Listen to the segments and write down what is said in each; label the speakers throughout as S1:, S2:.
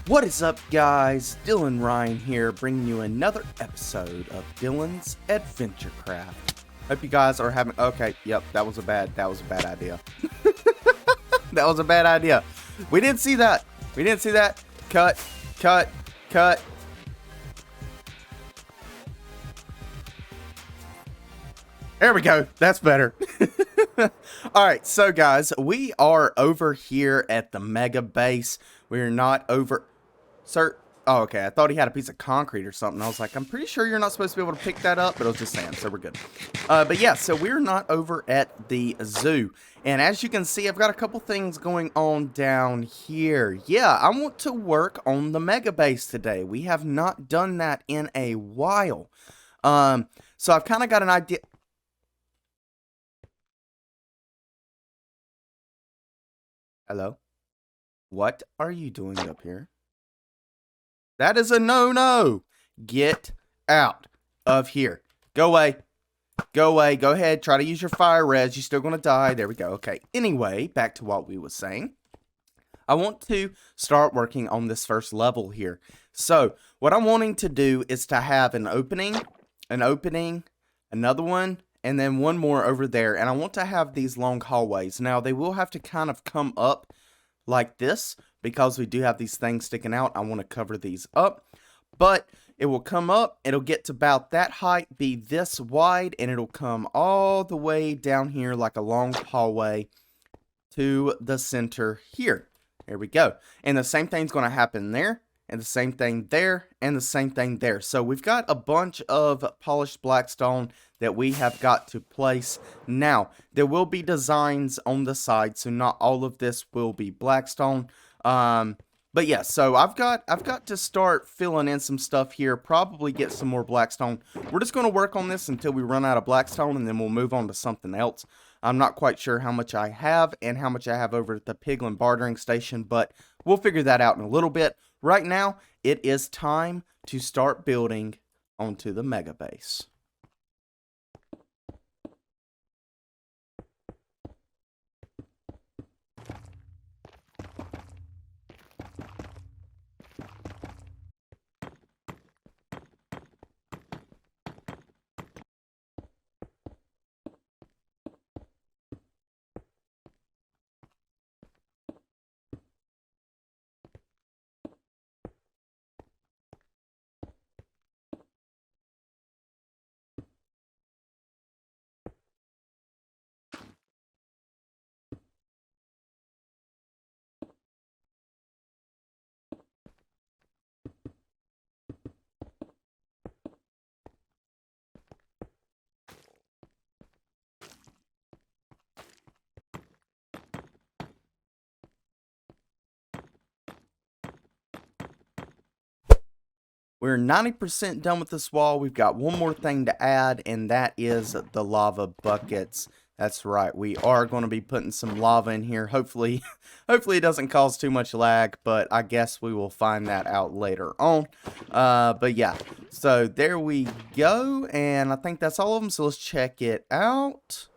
S1: What is up, guys? Dylanrhyne here, bringing you another episode of Dylan's AdventureCraft. Hope you guys are having. Okay, yep, that was a bad idea. That was a bad idea. We didn't see that. We didn't see that. Cut, cut, cut. There we go. That's better. Alright, so guys, we are over here at the mega base. We're not over... Sir? Oh, okay. I thought he had a piece of concrete or something. I was like, I'm pretty sure you're not supposed to be able to pick that up, but I was just saying, so we're good. But yeah, so we're not over at the zoo. And as you can see, I've got a couple things going on down here. Yeah, I want to work on the mega base today. We have not done that in a while. So I've kind of got an idea... Hello? What are you doing up here? That is a no-no. Get out of here. Go away. Go away. Go ahead. Try to use your fire res. You're still going to die. There we go. Okay. Anyway, back to what we were saying. I want to start working on this first level here. So, what I'm wanting to do is to have an opening, another one, and then one more over there. And I want to have these long hallways. Now, they will have to kind of come up like this because we do have these things sticking out. I want to cover these up. But it will come up. It'll get to about that height, be this wide, and it'll come all the way down here like a long hallway to the center here. There we go. And the same thing's going to happen there. And the same thing there, and the same thing there. So we've got a bunch of polished blackstone that we have got to place. Now, there will be designs on the side, so not all of this will be blackstone. But yeah, so I've got to start filling in some stuff here, probably get some more blackstone. We're just going to work on this until we run out of blackstone, and then we'll move on to something else. I'm not quite sure how much I have and how much I have over at the Piglin bartering station, but we'll figure that out in a little bit. Right now, it is time to start building onto the mega base. We're 90% done with this wall. We've got one more thing to add, and that is the lava buckets. That's right. We are going to be putting some lava in here. Hopefully it doesn't cause too much lag, but I guess we will find that out later on. But yeah, so there we go, and I think that's all of them, so let's check it out.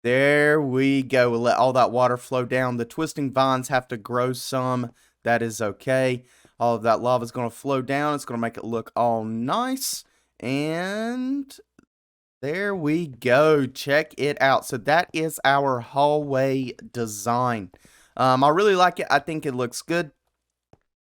S1: There we go. We'll let all that water flow down. The twisting vines have to grow some. That is okay. All of that lava is going to flow down. It's going to make it look all nice. And there we go. Check it out. So that is our hallway design. I really like it. I think it looks good.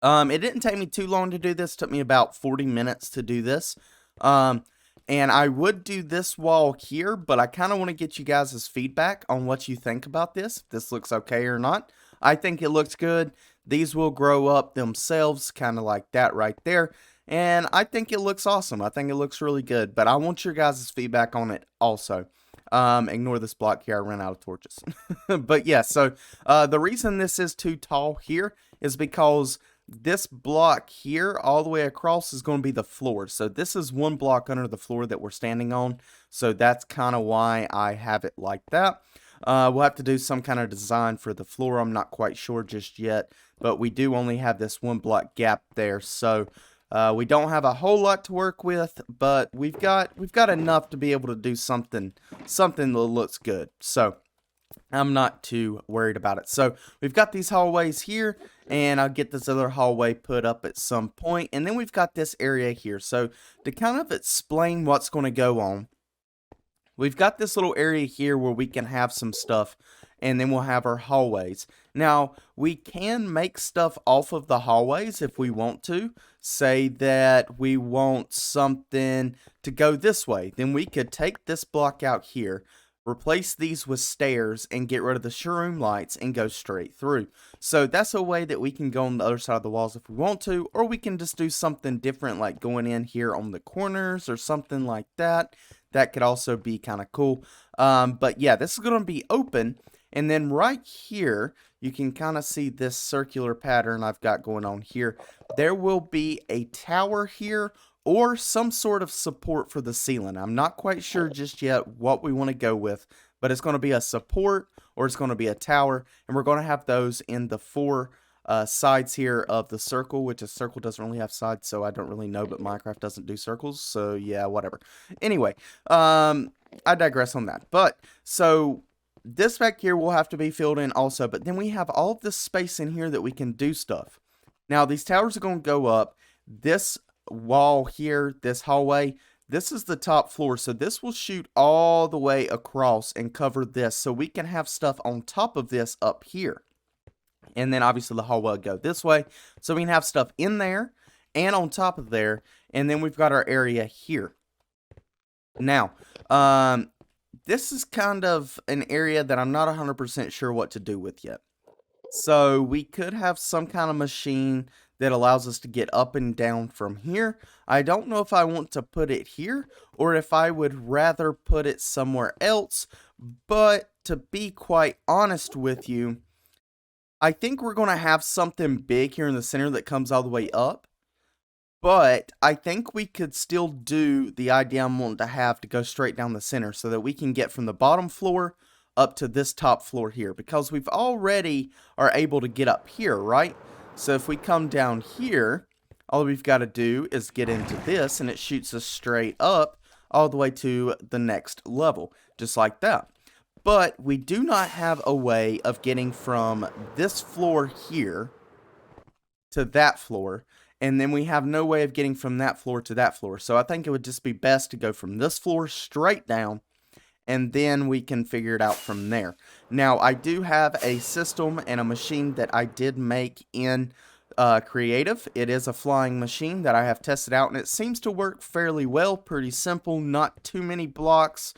S1: It didn't take me too long to do this. It took me about 40 minutes to do this. And I would do this wall here, but I kind of want to get you guys' feedback on what you think about this. If this looks okay or not. I think it looks good. These will grow up themselves, kind of like that right there. And I think it looks awesome. I think it looks really good. But I want your guys' feedback on it also. Ignore this block here. I ran out of torches. But yeah, so the reason this is too tall here is because this block here all the way across is going to be the floor. So this is one block under the floor that we're standing on. So that's kind of why I have it like that. We'll have to do some kind of design for the floor. I'm not quite sure just yet, but we do only have this one block gap there. So we don't have a whole lot to work with, but we've got enough to be able to do something that looks good. So I'm not too worried about it. So we've got these hallways here, and I'll get this other hallway put up at some point. And then we've got this area here. So to kind of explain what's going to go on, we've got this little area here where we can have some stuff, and then we'll have our hallways. Now, we can make stuff off of the hallways if we want to. Say that we want something to go this way. Then we could take this block out here, replace these with stairs, and get rid of the showroom lights and go straight through. So that's a way that we can go on the other side of the walls if we want to, or we can just do something different like going in here on the corners or something like that. That could also be kind of cool. But yeah, this is going to be open. And then right here, you can kind of see this circular pattern I've got going on here. There will be a tower here or some sort of support for the ceiling. I'm not quite sure just yet what we want to go with, but it's going to be a support or it's going to be a tower. And we're going to have those in the four sides here of the circle, which a circle doesn't really have sides, so I don't really know, but Minecraft doesn't do circles, so yeah, whatever. Anyway, I digress on that. But so this back here will have to be filled in also, but then we have all of this space in here that we can do stuff. Now these towers are going to go up. This wall here, this hallway, this is the top floor, so this will shoot all the way across and cover this, so we can have stuff on top of this up here. And then obviously the hallway will go this way. So we can have stuff in there and on top of there. And then we've got our area here. Now, this is kind of an area that I'm not 100% sure what to do with yet. So we could have some kind of machine that allows us to get up and down from here. I don't know if I want to put it here or if I would rather put it somewhere else. But to be quite honest with you, I think we're going to have something big here in the center that comes all the way up. But I think we could still do the idea I'm wanting to have to go straight down the center so that we can get from the bottom floor up to this top floor here. Because we've already are able to get up here, right? So if we come down here, all we've got to do is get into this and it shoots us straight up all the way to the next level. Just like that. But we do not have a way of getting from this floor here to that floor. And then we have no way of getting from that floor to that floor. So I think it would just be best to go from this floor straight down. And then we can figure it out from there. Now, I do have a system and a machine that I did make in Creative. It is a flying machine that I have tested out. And it seems to work fairly well. Pretty simple. Not too many blocks.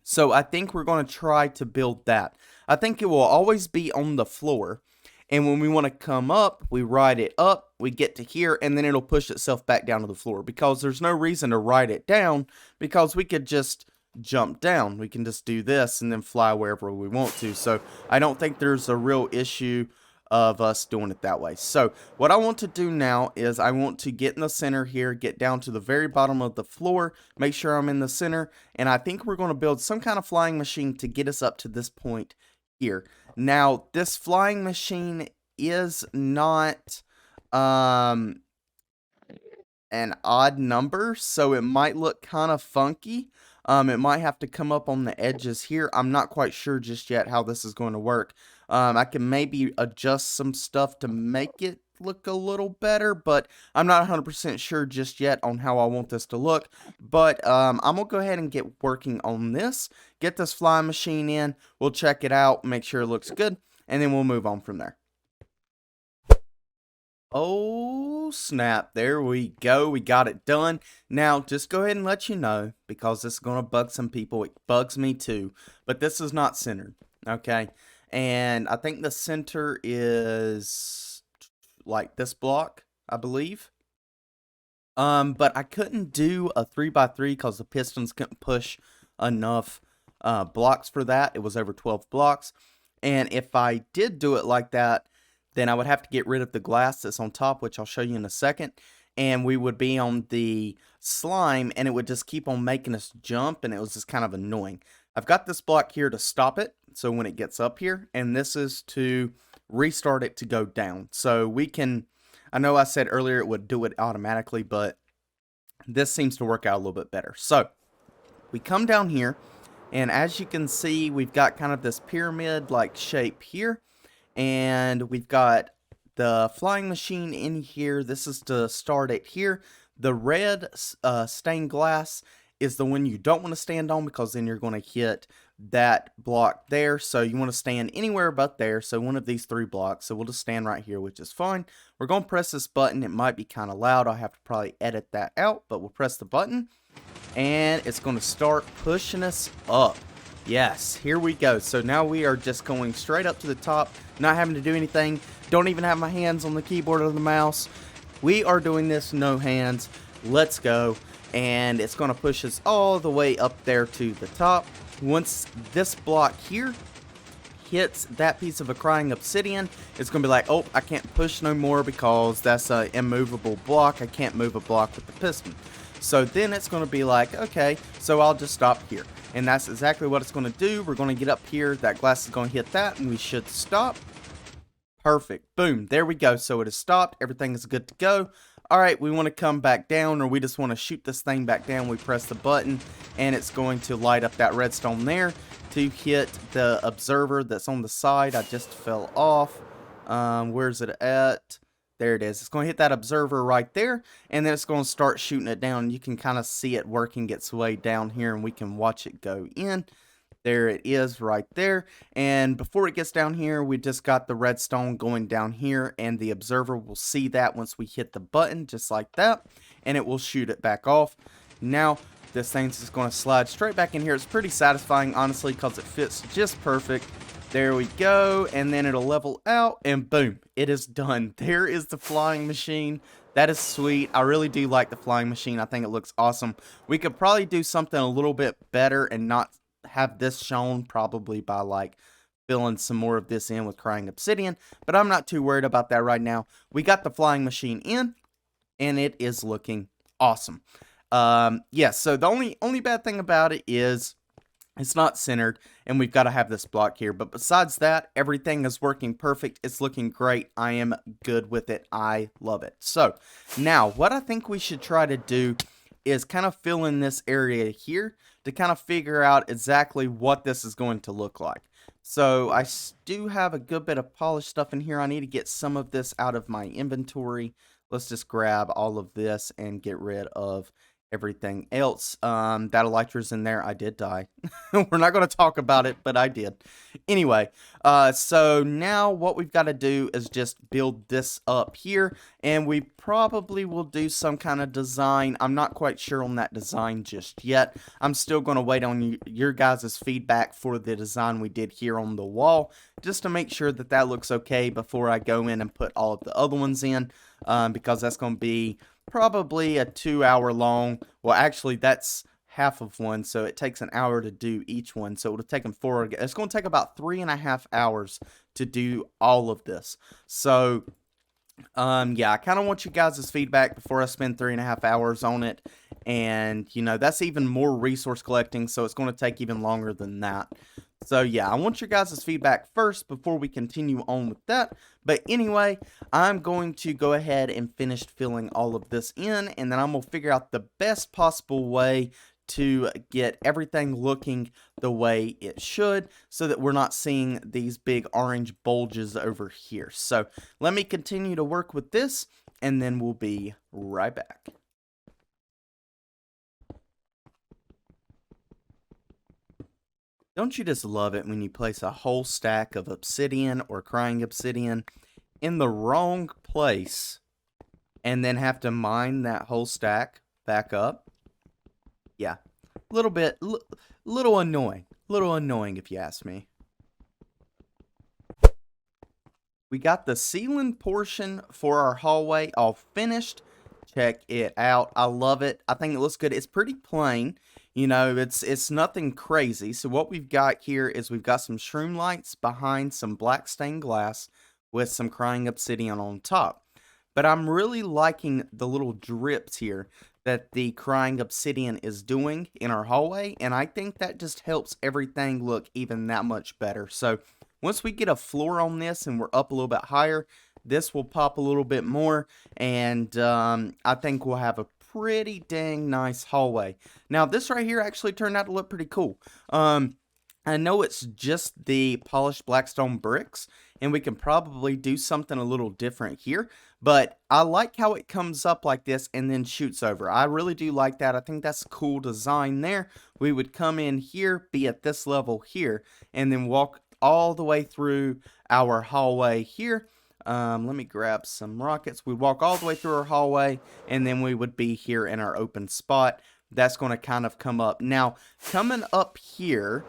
S1: So I think we're going to try to build that. I think it will always be on the floor. And when we want to come up, we ride it up, we get to here, and then it'll push itself back down to the floor. Because there's no reason to ride it down, because we could just jump down. We can just do this and then fly wherever we want to. So I don't think there's a real issue of us doing it that way. So what I want to do now is I want to get in the center here, get down to the very bottom of the floor, make sure I'm in the center, and I think we're going to build some kind of flying machine to get us up to this point here. Now, this flying machine is not an odd number, so it might look kind of funky. It might have to come up on the edges here. I'm not quite sure just yet how this is going to work. I can maybe adjust some stuff to make it look a little better, but I'm not 100% sure just yet on how I want this to look. But I'm going to go ahead and get working on this, get this flying machine in, we'll check it out, make sure it looks good, and then we'll move on from there. Oh snap, there we go, we got it done. Now just go ahead and let you know, because this is going to bug some people, it bugs me too, but this is not centered, okay? And I think the center is like this block, I believe. But I couldn't do a 3x3 because the pistons couldn't push enough blocks for that. It was over 12 blocks. And if I did do it like that, then I would have to get rid of the glass that's on top, which I'll show you in a second. And we would be on the slime, and it would just keep on making us jump, and it was just kind of annoying. I've got this block here to stop it, so when it gets up here, and this is to restart it to go down. So we can, I know I said earlier it would do it automatically, but this seems to work out a little bit better. So we come down here, And as you can see, we've got kind of this pyramid-like shape here. And we've got the flying machine in here. This is to start it here. The red stained glass is the one you don't want to stand on, because then you're going to hit that block there. So you want to stand anywhere but there. So one of these 3 blocks. So we'll just stand right here, which is fine. We're going to press this button. It might be kind of loud. I'll have to probably edit that out, but we'll press the button and it's going to start pushing us up. Yes, here we go. So now we are just going straight up to the top, not having to do anything. Don't even have my hands on the keyboard or the mouse. We are doing this no hands. Let's go. And it's going to push us all the way up there to the top. Once this block here hits that piece of a crying obsidian, it's going to be like, oh, I can't push no more because that's an immovable block. I can't move a block with the piston. So then it's going to be like, okay, so I'll just stop here. And that's exactly what it's going to do. We're going to get up here. That glass is going to hit that, and we should stop. Perfect. Boom. There we go. So it is stopped. Everything is good to go. All right, we want to come back down, or we just want to shoot this thing back down. We press the button, and it's going to light up that redstone there to hit the observer that's on the side. I just fell off. Where's it at? There it is. It's going to hit that observer right there, and then it's going to start shooting it down. You can kind of see it working its way down here, and we can watch it go in. There it is right there. And before it gets down here, we just got the redstone going down here, and the observer will see that once we hit the button, just like that, and it will shoot it back off. Now, this thing's just going to slide straight back in here. It's pretty satisfying, honestly, because it fits just perfect. There we go, and then it'll level out, and boom, it is done. There is the flying machine. That is sweet. I really do like the flying machine. I think it looks awesome. We could probably do something a little bit better and not have this shown, probably by like filling some more of this in with crying obsidian, but I'm not too worried about that right now. We got the flying machine in, and it is looking awesome. Yeah, so the only bad thing about it is it's not centered, and we've got to have this block here. But besides that, everything is working perfect. It's looking great. I am good with it. I love it. So, now, what I think we should try to do is kind of fill in this area here to kind of figure out exactly what this is going to look like. So, I do have a good bit of polished stuff in here. I need to get some of this out of my inventory. Let's just grab all of this and get rid of everything else. That elytra's in there. I did die. We're not going to talk about it, but I did. Anyway, so now what we've got to do is just build this up here, and we probably will do some kind of design. I'm not quite sure on that design just yet. I'm still going to wait on your guys' feedback for the design we did here on the wall, just to make sure that that looks okay before I go in and put all of the other ones in, because that's going to be probably a 2-hour long. Well, actually, that's half of one, so it takes an hour to do each one. So it'll take them 4. It's going to take about 3.5 hours to do all of this. So, yeah, I kind of want you guys' feedback before I spend 3.5 hours on it. And, you know, that's even more resource collecting, so it's going to take even longer than that. So, yeah, I want your guys' feedback first before we continue on with that. But anyway, I'm going to go ahead and finish filling all of this in, and then I'm going to figure out the best possible way to get everything looking the way it should, so that we're not seeing these big orange bulges over here. So, let me continue to work with this, and then we'll be right back. Don't you just love it when you place a whole stack of obsidian or crying obsidian in the wrong place and then have to mine that whole stack back up? Yeah, little annoying. Little annoying if you ask me. We got the ceiling portion for our hallway all finished. Check it out. I love it. I think it looks good. It's pretty plain. You know, it's nothing crazy. So what we've got here is we've got some shroom lights behind some black stained glass with some crying obsidian on top. But I'm really liking the little drips here that the crying obsidian is doing in our hallway. And I think that just helps everything look even that much better. So once we get a floor on this and we're up a little bit higher, this will pop a little bit more. And I think we'll have a pretty dang nice hallway. Now, this right here actually turned out to look pretty cool. I know it's just the polished blackstone bricks, and we can probably do something a little different here, but I like how it comes up like this and then shoots over. I really do like that. I think that's a cool design there. We would come in here, be at this level here, and then walk all the way through our hallway here. Let me grab some rockets. We walk all the way through our hallway, and then we would be here in our open spot. That's going to kind of come up. Now, coming up here,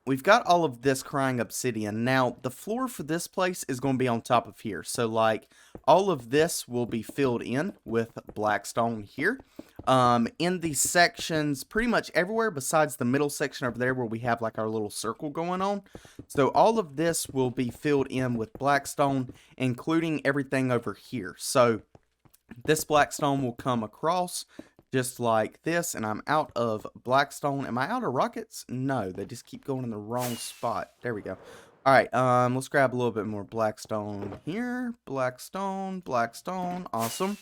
S1: we've got all of this crying obsidian. Now, the floor for this place is going to be on top of here. So, like, all of this will be filled in with blackstone here. In these sections, pretty much everywhere besides the middle section over there where we have, like, our little circle going on. So, all of this will be filled in with blackstone, including everything over here. So, this blackstone will come across just like this, and I'm out of blackstone. Am I out of rockets? No, they just keep going in the wrong spot. There we go. All right, let's grab a little bit more blackstone here. Blackstone, blackstone, awesome.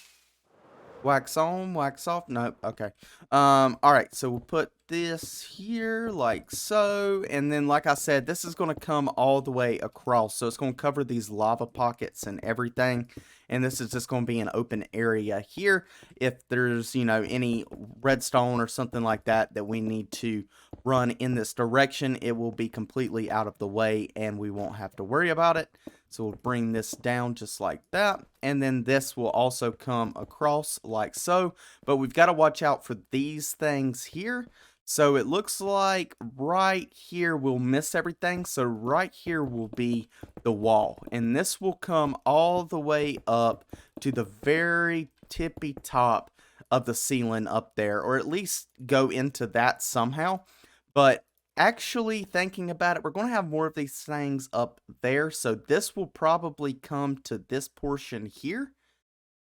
S1: Wax on, wax off. Nope. Okay. All right. So we'll put this here like so. And then, like I said, this is going to come all the way across. So it's going to cover these lava pockets and everything. And this is just going to be an open area here. If there's, you know, any redstone or something like that that we need to run in this direction, it will be completely out of the way and we won't have to worry about it. So we'll bring this down just like that. And then this will also come across like so. But we've got to watch out for these things here. So it looks like right here we'll miss everything. So right here will be the wall. And this will come all the way up to the very tippy top of the ceiling up there. Or at least go into that somehow. But actually thinking about it, we're going to have more of these things up there. So this will probably come to this portion here.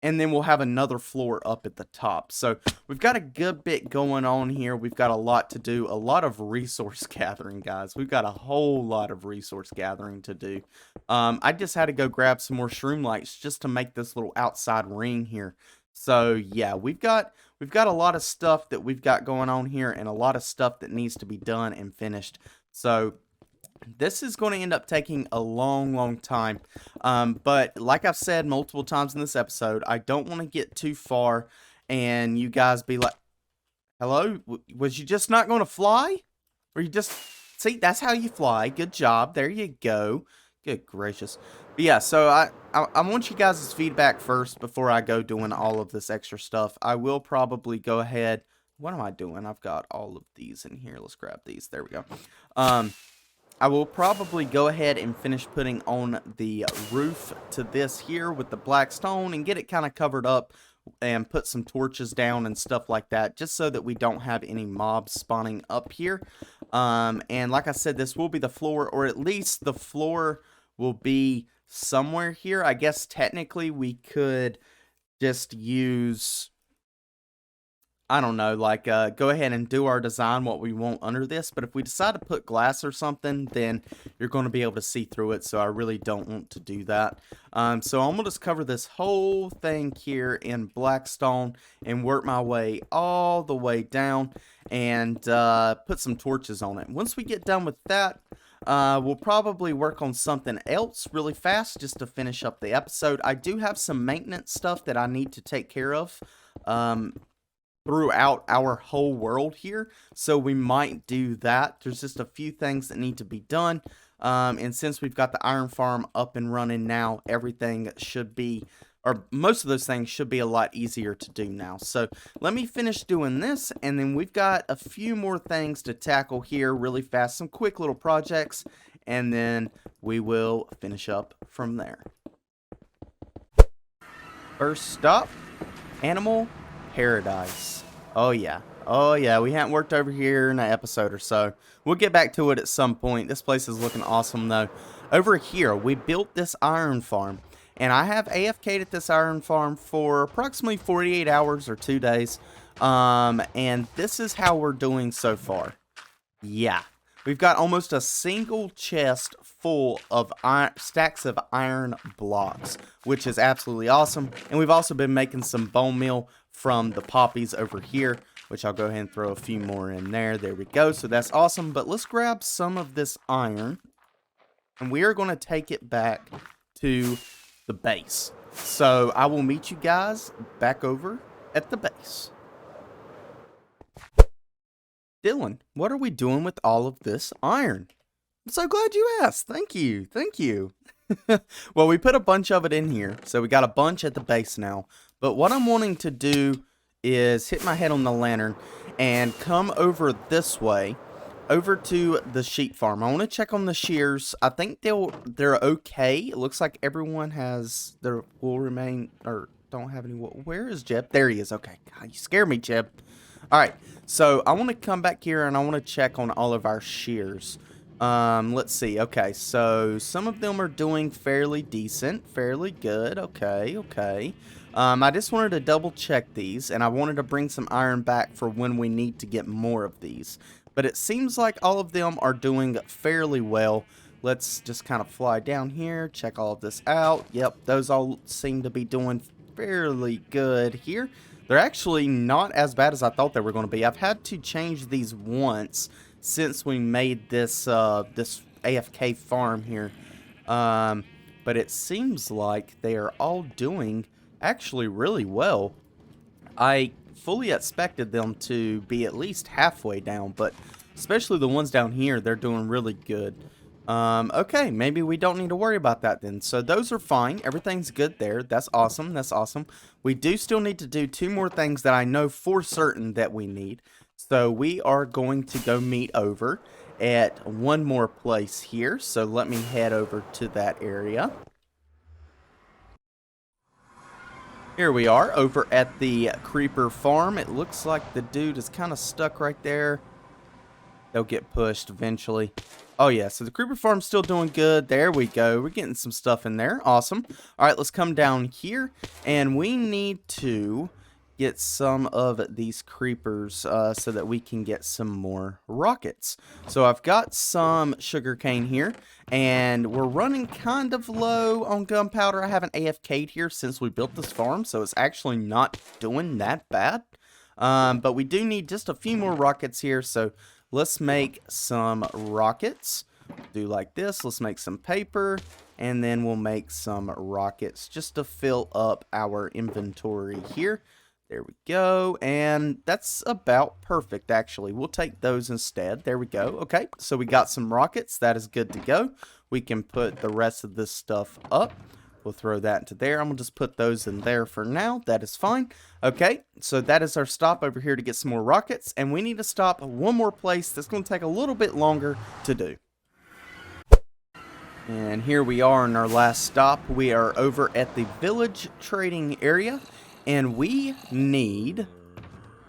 S1: And then we'll have another floor up at the top. So we've got a good bit going on here. We've got a lot to do. A lot of resource gathering, guys. We've got a whole lot of resource gathering to do. I just had to go grab some more shroom lights just to make this little outside ring here. So yeah, we've got a lot of stuff that we've got going on here and a lot of stuff that needs to be done and finished. So this is going to end up taking a long time. But like I've said multiple times in this episode, I don't want to get too far and you guys be like, hello? Was you just not going to fly? Or you just... See, that's how you fly. Good job. There you go. Good gracious. But yeah, so I want you guys' feedback first before I go doing all of this extra stuff. I will probably go ahead... What am I doing? I've got all of these in here. Let's grab these. There we go. I will probably go ahead and finish putting on the roof to this here with the black stone and get it kind of covered up and put some torches down and stuff like that, just so that we don't have any mobs spawning up here. And like I said, this will be the floor, or at least the floor will be somewhere here. I guess technically we could just use... I don't know, like, go ahead and do our design what we want under this. But if we decide to put glass or something, then you're going to be able to see through it. So I really don't want to do that. So I'm going to just cover this whole thing here in blackstone and work my way all the way down and put some torches on it. Once we get done with that, we'll probably work on something else really fast just to finish up the episode. I do have some maintenance stuff that I need to take care of. Throughout our whole world here, so we might do that. There's just a few things that need to be done, and since we've got the iron farm up and running now, everything should be, or most of those things should be a lot easier to do now. So let me finish doing this, and then we've got a few more things to tackle here really fast, some quick little projects, and then we will finish up from there. First stop, Animal Paradise. Oh yeah, we haven't worked over here in an episode or so. We'll get back to it at some point. This place is looking awesome though. Over here, we built this iron farm, and I have AFK'd at this iron farm for approximately 48 hours or 2 days. And this is how we're doing so far. Yeah, we've got almost a single chest full of stacks of iron blocks, which is absolutely awesome. And we've also been making some bone meal from the poppies over here, which I'll go ahead and throw a few more in there. There we go. So that's awesome. But let's grab some of this iron, and we are going to take it back to the base. So I will meet you guys back over at the base. Dylan, what are we doing with all of this iron? I'm so glad you asked. Thank you. Thank you. Well, we put a bunch of it in here, so we got a bunch at the base now. But what I'm wanting to do is hit my head on the lantern and come over this way, over to the sheep farm. I want to check on the shears. I think they're okay. It looks like everyone has their will remain, or don't have any wool. Where is Jeb? There he is. Okay. God, you scared me, Jeb. All right. So I want to come back here and I want to check on all of our shears. Let's see. Okay, so some of them are doing fairly decent, fairly good. Okay. I just wanted to double check these, and I wanted to bring some iron back for when we need to get more of these. But it seems like all of them are doing fairly well. Let's just kind of fly down here, check all of this out. Yep, those all seem to be doing fairly good here. They're actually not as bad as I thought they were going to be. I've had to change these once since we made this this AFK farm here, but it seems like they are all doing actually really well. I fully expected them to be at least halfway down, but especially the ones down here, they're doing really good. Okay, maybe we don't need to worry about that then. So those are fine. Everything's good there. That's awesome. That's awesome. We do still need to do 2 more things that I know for certain that we need. So we are going to go meet over at one more place here. So let me head over to that area. Here we are over at the creeper farm. It looks like the dude is kind of stuck right there. They'll get pushed eventually. Oh yeah, so the creeper farm's still doing good. There we go. We're getting some stuff in there. Awesome. All right, let's come down here, and we need to get some of these creepers so that we can get some more rockets. So I've got some sugarcane here, and we're running kind of low on gunpowder. I haven't AFK'd here since we built this farm, so it's actually not doing that bad. But we do need just a few more rockets here, so let's make some rockets. Do like this. Let's make some paper, and then we'll make some rockets just to fill up our inventory here. There we go, and that's about perfect, actually. We'll take those instead. There we go. Okay, so we got some rockets. That is good to go. We can put the rest of this stuff up. We'll throw that into there. I'm going to just put those in there for now. That is fine. Okay, so that is our stop over here to get some more rockets, and we need to stop one more place that's going to take a little bit longer to do. And here we are in our last stop. We are over at the village trading area, and we need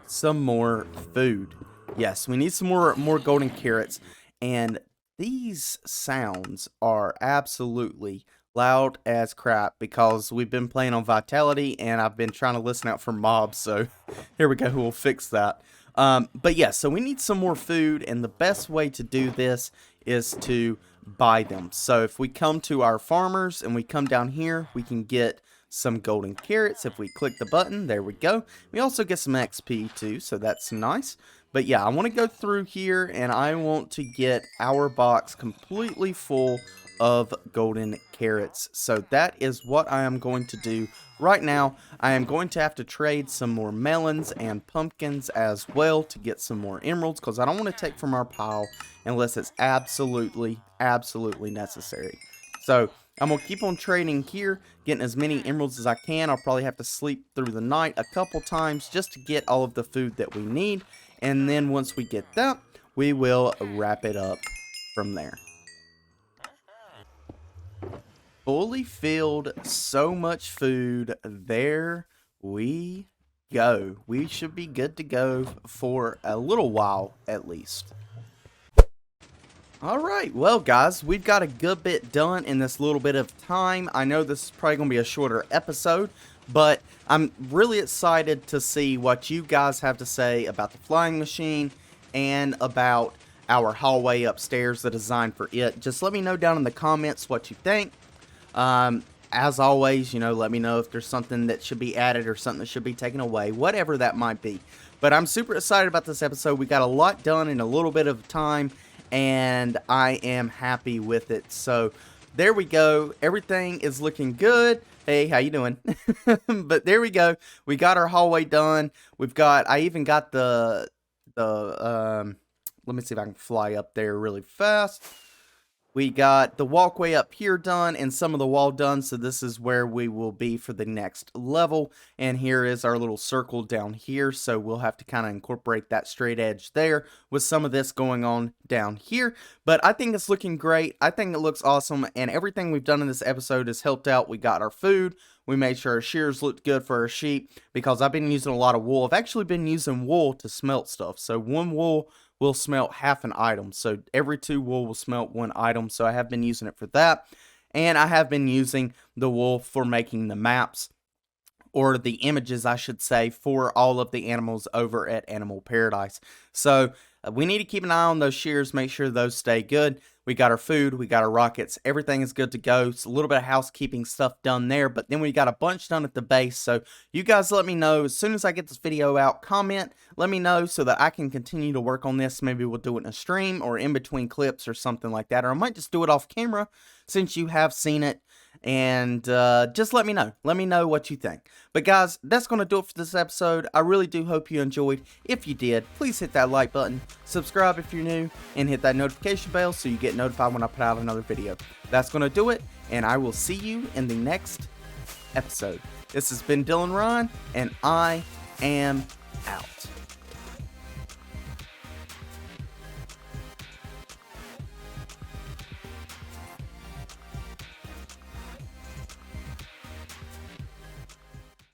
S1: some more food. Yes, we need some more golden carrots, and these sounds are absolutely loud as crap because we've been playing on Vitality, and I've been trying to listen out for mobs, so here we go, we'll fix that. But yeah, so we need some more food, and the best way to do this is to buy them. So if we come to our farmers and we come down here, we can get some golden carrots. If we click the button, there we go. We also get some XP too, so that's nice. But yeah, I want to go through here, and I want to get our box completely full of golden carrots. So that is what I am going to do right now. I am going to have to trade some more melons and pumpkins as well to get some more emeralds, because I don't want to take from our pile unless it's absolutely necessary. So I'm going to keep on trading here, getting as many emeralds as I can. I'll probably have to sleep through the night a couple times just to get all of the food that we need. And then once we get that, we will wrap it up from there. Fully filled, so much food. There we go. We should be good to go for a little while at least. Alright, well guys, we've got a good bit done in this little bit of time. I know this is probably going to be a shorter episode, but I'm really excited to see what you guys have to say about the flying machine and about our hallway upstairs, the design for it. Just let me know down in the comments what you think. as always, you know, let me know if there's something that should be added or something that should be taken away, whatever that might be. But I'm super excited about this episode. We got a lot done in a little bit of time, and I am happy with it. So there we go. Everything is looking good. Hey, how you doing? But there we go. We got our hallway done. I even got let me see if I can fly up there really fast. We got the walkway up here done and some of the wall done, so this is where we will be for the next level. And here is our little circle down here, so we'll have to kind of incorporate that straight edge there with some of this going on down here. But I think it's looking great. I think it looks awesome, and everything we've done in this episode has helped out. We got our food. We made sure our shears looked good for our sheep because I've been using a lot of wool. I've actually been using wool to smelt stuff, so one wool will smelt half an item. So every 2 wool will smelt 1 item. So I have been using it for that. And I have been using the wool for making the maps, or the images, I should say, for all of the animals over at Animal Paradise. So we need to keep an eye on those shears, make sure those stay good. We got our food, we got our rockets, everything is good to go. It's a little bit of housekeeping stuff done there, but then we got a bunch done at the base. So you guys let me know as soon as I get this video out. Comment, let me know so that I can continue to work on this. Maybe we'll do it in a stream or in between clips or something like that, or I might just do it off camera since you have seen it. And just let me know what you think. But guys, that's going to do it for this episode. I really do hope you enjoyed. If you did, please hit that like button, subscribe if you're new, and hit that notification bell so you get notified when I put out another video. That's going to do it, and I will see you in the next episode. This has been Dylanrhyne, and I am out.